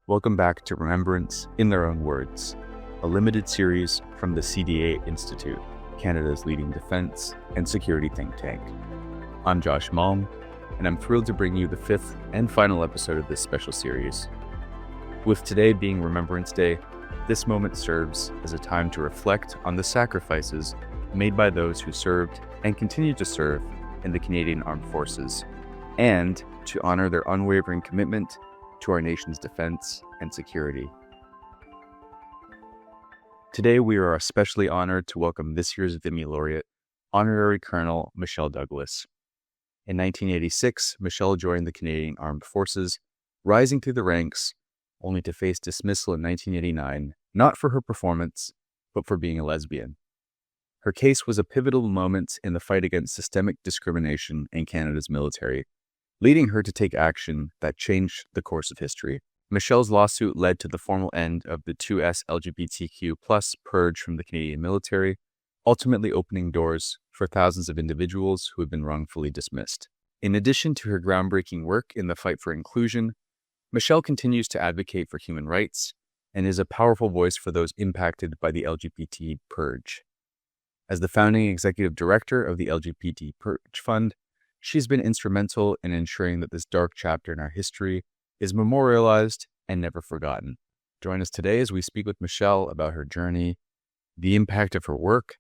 Welcome back to Remembrance in Their Own Words, a limited series from the CDA Institute, Canada's leading defense and security think tank. I'm Josh Malm, and I'm thrilled to bring you the fifth and final episode of this special series. With today being Remembrance Day, this moment serves as a time to reflect on the sacrifices made by those who served and continue to serve in the Canadian Armed Forces, and to honor their unwavering commitment to our nation's defense and security. Today, we are especially honored to welcome this year's Vimy Laureate, Honorary Colonel Michelle Douglas. In 1986, Michelle joined the Canadian Armed Forces, rising through the ranks, only to face dismissal in 1989, not for her performance, but for being a lesbian. Her case was a pivotal moment in the fight against systemic discrimination in Canada's military, leading her to take action that changed the course of history. Michelle's lawsuit led to the formal end of the 2S LGBTQ+ purge from the Canadian military, ultimately opening doors for thousands of individuals who had been wrongfully dismissed. In addition to her groundbreaking work in the fight for inclusion, Michelle continues to advocate for human rights and is a powerful voice for those impacted by the LGBT Purge. As the founding executive director of the LGBT Purge Fund, she's been instrumental in ensuring that this dark chapter in our history is memorialized and never forgotten. Join us today as we speak with Michelle about her journey, the impact of her work,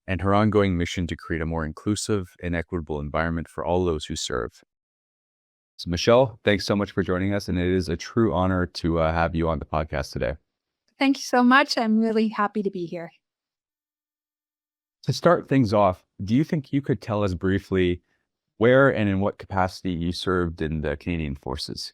and her ongoing mission to create a more inclusive and equitable environment for all those who serve. So Michelle, thanks so much for joining us, and it is a true honor to have you on the podcast today. Thank you so much. I'm really happy to be here. To start things off, do you think you could tell us briefly where and in what capacity you served in the Canadian Forces?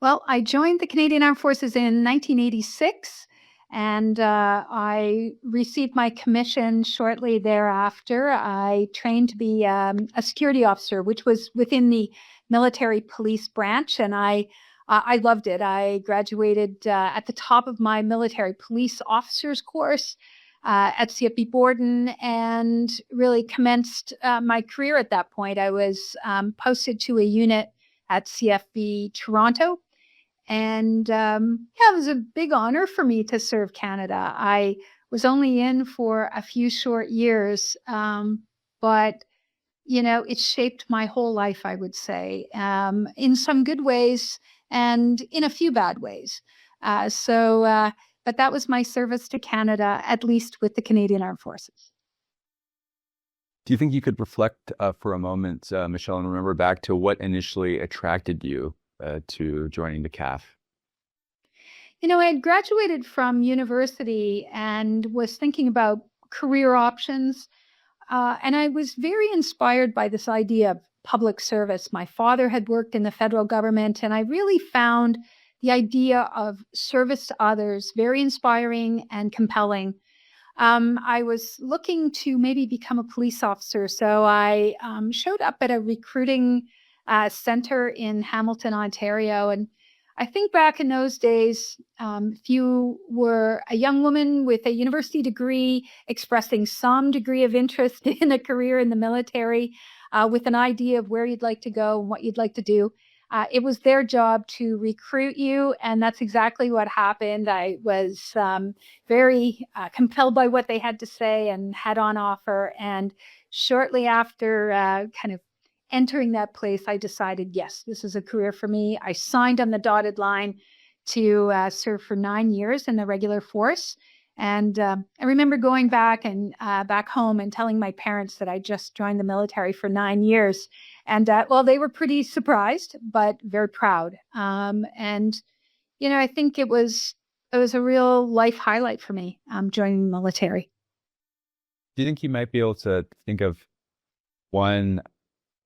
Well, I joined the Canadian Armed Forces in 1986, and I received my commission shortly thereafter. I trained to be a security officer, which was within the military police branch, and I loved it. I graduated at the top of my military police officers course at CFB Borden, and really commenced my career at that point. I was posted to a unit at CFB Toronto, and it was a big honor for me to serve Canada. I was only in for a few short years, but it shaped my whole life, I would say, in some good ways and in a few bad ways. But that was my service to Canada, at least with the Canadian Armed Forces. Do you think you could reflect for a moment, Michelle, and remember back to what initially attracted you to joining the CAF? I had graduated from university and was thinking about career options. And I was very inspired by this idea of public service. My father had worked in the federal government, and I really found the idea of service to others very inspiring and compelling. I was looking to maybe become a police officer, so I showed up at a recruiting center in Hamilton, Ontario. And I think back in those days, if you were a young woman with a university degree expressing some degree of interest in a career in the military, with an idea of where you'd like to go and what you'd like to do, it was their job to recruit you, and that's exactly what happened. I was very compelled by what they had to say and had on offer. And shortly after kind of entering that place, I decided, yes, this is a career for me. I signed on the dotted line to serve for 9 years in the regular force. And I remember going back home and telling my parents that I just joined the military for 9 years. And they were pretty surprised, but very proud. I think it was a real life highlight for me, joining the military. Do you think you might be able to think of one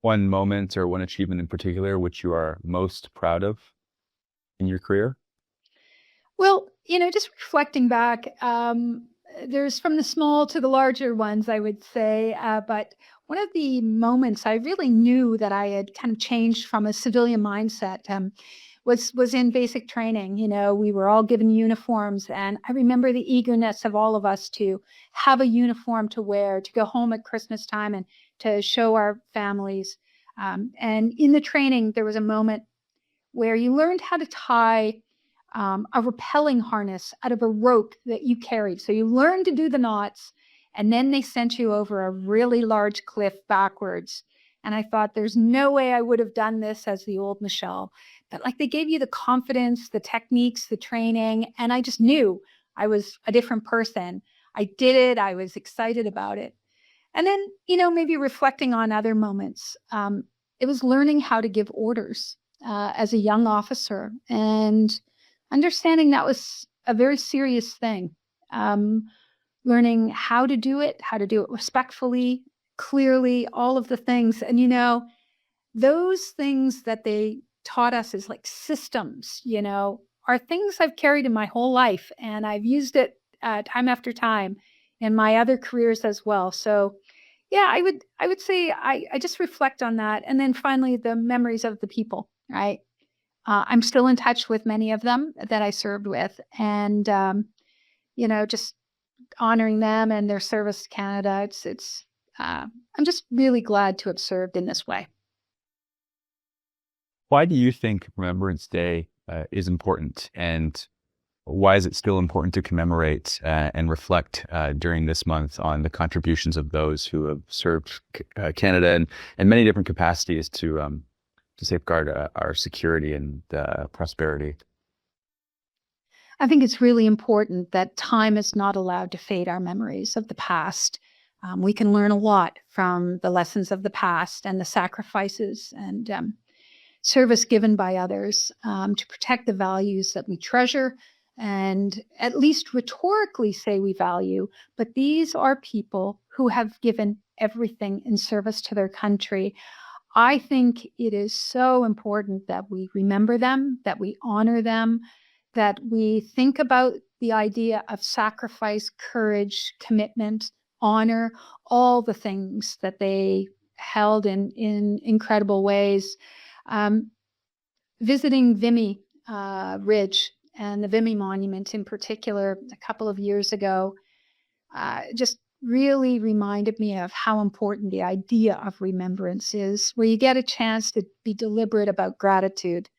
moment or one achievement in particular which you are most proud of in your career? Well, just reflecting back, there's from the small to the larger ones, I would say. But one of the moments I really knew that I had kind of changed from a civilian mindset was in basic training. We were all given uniforms, and I remember the eagerness of all of us to have a uniform to wear, to go home at Christmas time and to show our families. And in the training, there was a moment where you learned how to tie a rappelling harness out of a rope that you carried. So you learned to do the knots, and then they sent you over a really large cliff backwards. And I thought, there's no way I would have done this as the old Michelle. But like, they gave you the confidence, the techniques, the training, and I just knew I was a different person. I did it. I was excited about it. And then, maybe reflecting on other moments, it was learning how to give orders as a young officer, and understanding that was a very serious thing. Learning how to do it respectfully, clearly, all of the things. And, those things that they taught us as like systems, are things I've carried in my whole life. And I've used it time after time in my other careers as well. So yeah, I would say I just reflect on that. And then finally, the memories of the people, right? I'm still in touch with many of them that I served with, and just honoring them and their service to Canada. I'm just really glad to have served in this way. Why do you think Remembrance Day is important, and why is it still important to commemorate and reflect during this month on the contributions of those who have served Canada in many different capacities to safeguard our security and prosperity? I think it's really important that time is not allowed to fade our memories of the past. We can learn a lot from the lessons of the past and the sacrifices and service given by others to protect the values that we treasure and at least rhetorically say we value. But these are people who have given everything in service to their country. I think it is so important that we remember them, that we honor them, that we think about the idea of sacrifice, courage, commitment, honor, all the things that they held in incredible ways. Visiting Vimy Ridge and the Vimy Monument in particular a couple of years ago just really reminded me of how important the idea of remembrance is, where you get a chance to be deliberate about gratitude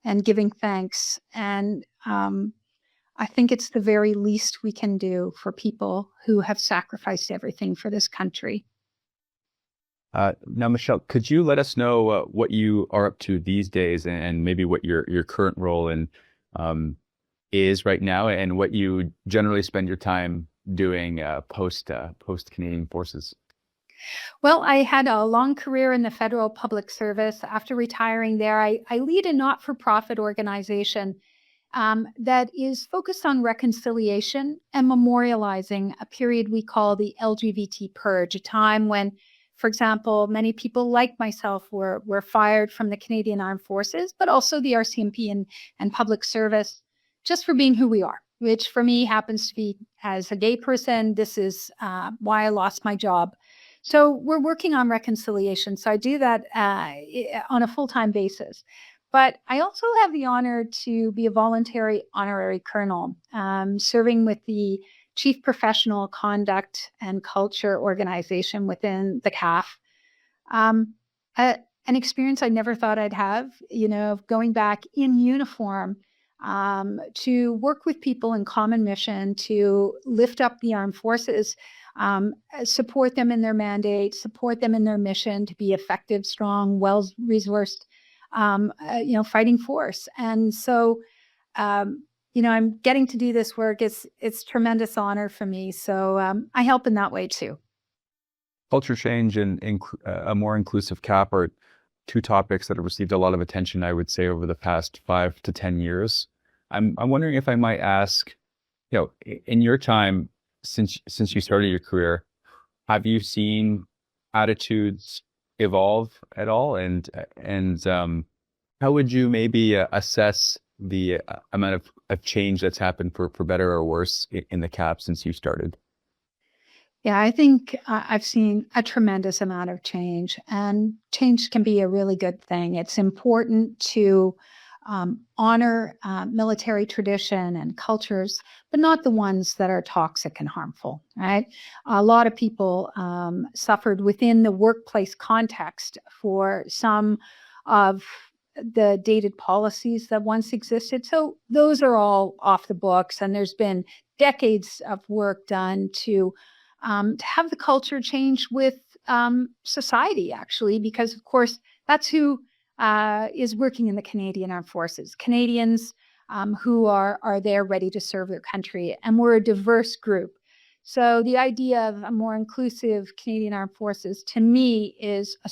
and giving thanks. And I think it's the very least we can do for people who have sacrificed everything for this country. Now, Michelle, could you let us know what you are up to these days, and maybe what your current role is right now, and what you generally spend your time doing post Canadian Forces? Well, I had a long career in the federal public service. After retiring there, I lead a not-for-profit organization that is focused on reconciliation and memorializing a period we call the LGBT Purge, a time when, for example, many people like myself were fired from the Canadian Armed Forces, but also the RCMP and public service, just for being who we are, which for me happens to be, as a gay person, this is why I lost my job. So we're working on reconciliation. So I do that on a full-time basis. But I also have the honor to be a voluntary honorary colonel, serving with the Chief Professional Conduct and Culture organization within the CAF. An experience I never thought I'd have, going back in uniform to work with people in common mission to lift up the armed forces, support them in their mandate, support them in their mission to be effective, strong, well-resourced, fighting force. And so, I'm getting to do this work. It's tremendous honor for me. So I help in that way too. Culture change and a more inclusive CAP are two topics that have received a lot of attention, I would say, over the past 5 to 10 years. I'm wondering if I might ask, in your time since you started your career, have you seen attitudes evolve at all? And how would you maybe assess the amount of change that's happened for better or worse in the CAP since you started? Yeah, I think I've seen a tremendous amount of change, and change can be a really good thing. It's important to honor military tradition and cultures, but not the ones that are toxic and harmful, right? A lot of people suffered within the workplace context for some of the dated policies that once existed. So those are all off the books, and there's been decades of work done to have the culture change with society, actually, because of course that's who is working in the Canadian Armed Forces. Canadians who are there ready to serve their country, and we're a diverse group. So the idea of a more inclusive Canadian Armed Forces, to me, is a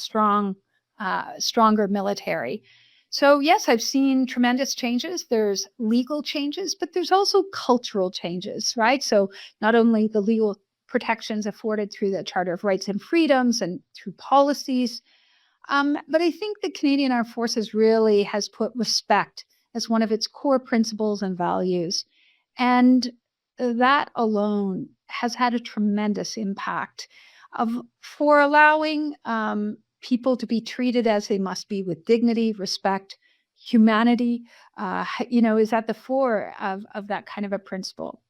stronger military. So yes, I've seen tremendous changes. There's legal changes, but there's also cultural changes, right? So not only the legal protections afforded through the Charter of Rights and Freedoms and through policies, but I think the Canadian Armed Forces really has put respect as one of its core principles and values. And that alone has had a tremendous impact for allowing people to be treated as they must be, with dignity, respect, humanity, is at the fore of that kind of a principle.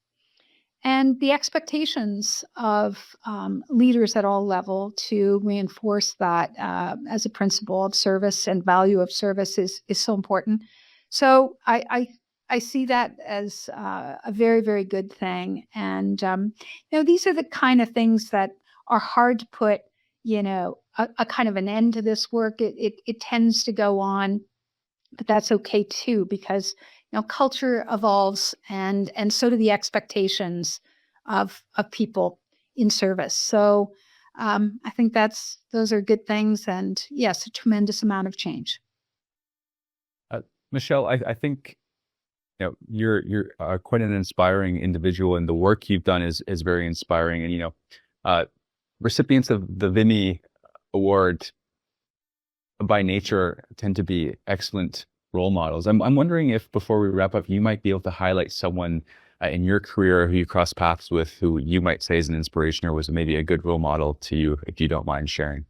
And the expectations of leaders at all level to reinforce that as a principle of service and value of service is so important. So I see that as a very, very good thing. And, these are the kind of things that are hard to put, a kind of an end to this work. It tends to go on, but that's okay too, because, culture evolves and so do the expectations of people in service. So I think those are good things. And yes, a tremendous amount of change. Michelle, I think you're quite an inspiring individual, and the work you've done is very inspiring. And recipients of the Vimy Award by nature tend to be excellent role models. I'm wondering if, before we wrap up, you might be able to highlight someone in your career who you cross paths with, who you might say is an inspiration or was maybe a good role model to you, if you don't mind sharing.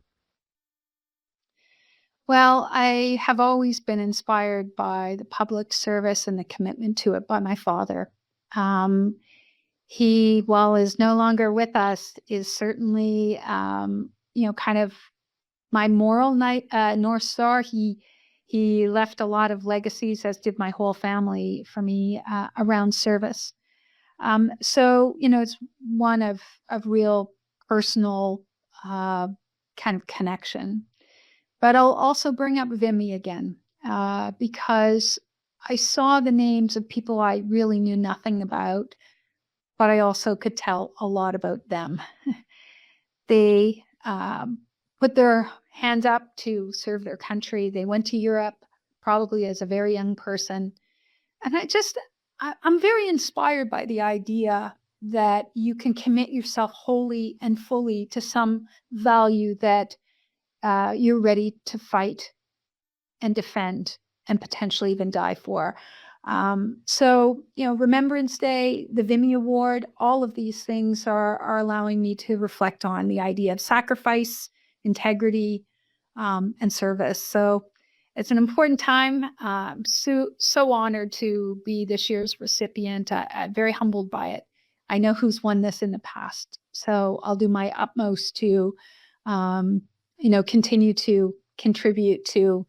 Well, I have always been inspired by the public service and the commitment to it by my father. He, while is no longer with us, is certainly, kind of my moral North Star. He left a lot of legacies, as did my whole family, for me around service. So, it's one of real personal kind of connection. But I'll also bring up Vimy again, because I saw the names of people I really knew nothing about, but I also could tell a lot about them. They put their hands up to serve their country. They went to Europe, probably as a very young person. And I'm very inspired by the idea that you can commit yourself wholly and fully to some value that you're ready to fight and defend and potentially even die for. So, Remembrance Day, the Vimy Award, all of these things are allowing me to reflect on the idea of sacrifice, integrity, and service. So it's an important time. I'm so honored to be this year's recipient. I'm very humbled by it. I know who's won this in the past, so I'll do my utmost to continue to contribute to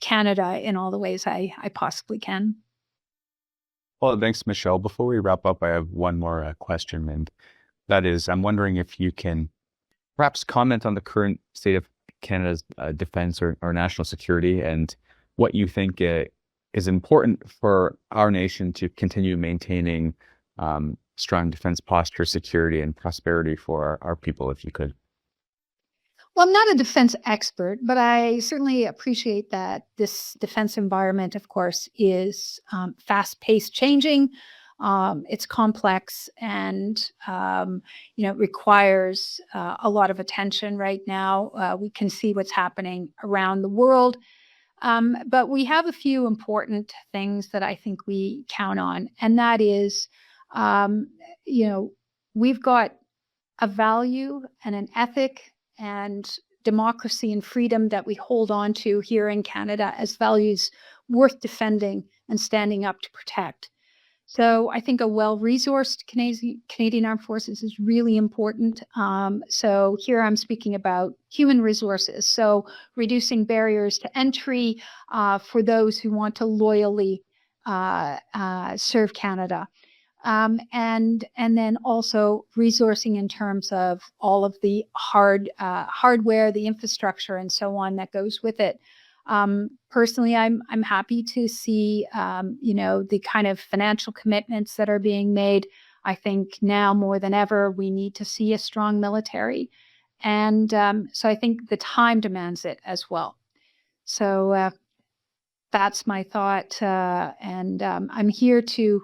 Canada in all the ways I possibly can. Well, thanks, Michelle. Before we wrap up, I have one more question, and that is, I'm wondering if you can perhaps comment on the current state of Canada's defense or national security, and what you think is important for our nation to continue maintaining strong defense posture, security, and prosperity for our people, if you could. Well, I'm not a defense expert, but I certainly appreciate that this defense environment, of course, is fast-paced, changing. It's complex and, requires a lot of attention right now. We can see what's happening around the world. But we have a few important things that I think we count on. And that is, we've got a value and an ethic and democracy and freedom that we hold on to here in Canada as values worth defending and standing up to protect. So I think a well-resourced Canadian Armed Forces is really important. So here I'm speaking about human resources. So reducing barriers to entry for those who want to loyally serve Canada. And then also resourcing in terms of all of the hardware, the infrastructure, and so on that goes with it. Personally, I'm happy to see the kind of financial commitments that are being made. I think now more than ever we need to see a strong military, and so I think the time demands it as well. So that's my thought, and I'm here to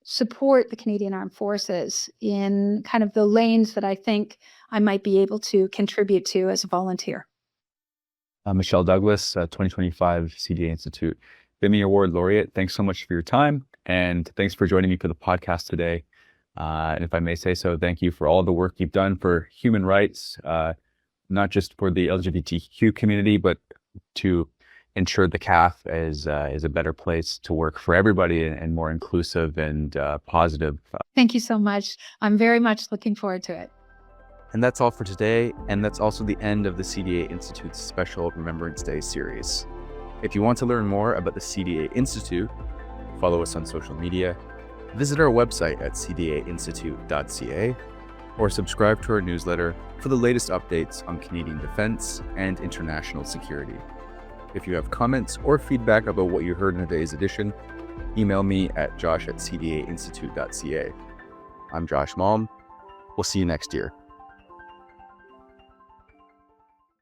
support the Canadian Armed Forces in kind of the lanes that I think I might be able to contribute to as a volunteer. Michelle Douglas, 2025 CDA Institute Vimy Award Laureate. Thanks so much for your time, and thanks for joining me for the podcast today. And if I may say so, thank you for all the work you've done for human rights, not just for the LGBTQ community, but to ensure the CAF is a better place to work for everybody and more inclusive and positive. Thank you so much. I'm very much looking forward to it. And that's all for today, and that's also the end of the CDA Institute's special Remembrance Day series. If you want to learn more about the CDA Institute, follow us on social media, visit our website at cdainstitute.ca, or subscribe to our newsletter for the latest updates on Canadian defense and international security. If you have comments or feedback about what you heard in today's edition, email me at josh@cdainstitute.ca. I'm Josh Malm. We'll see you next year.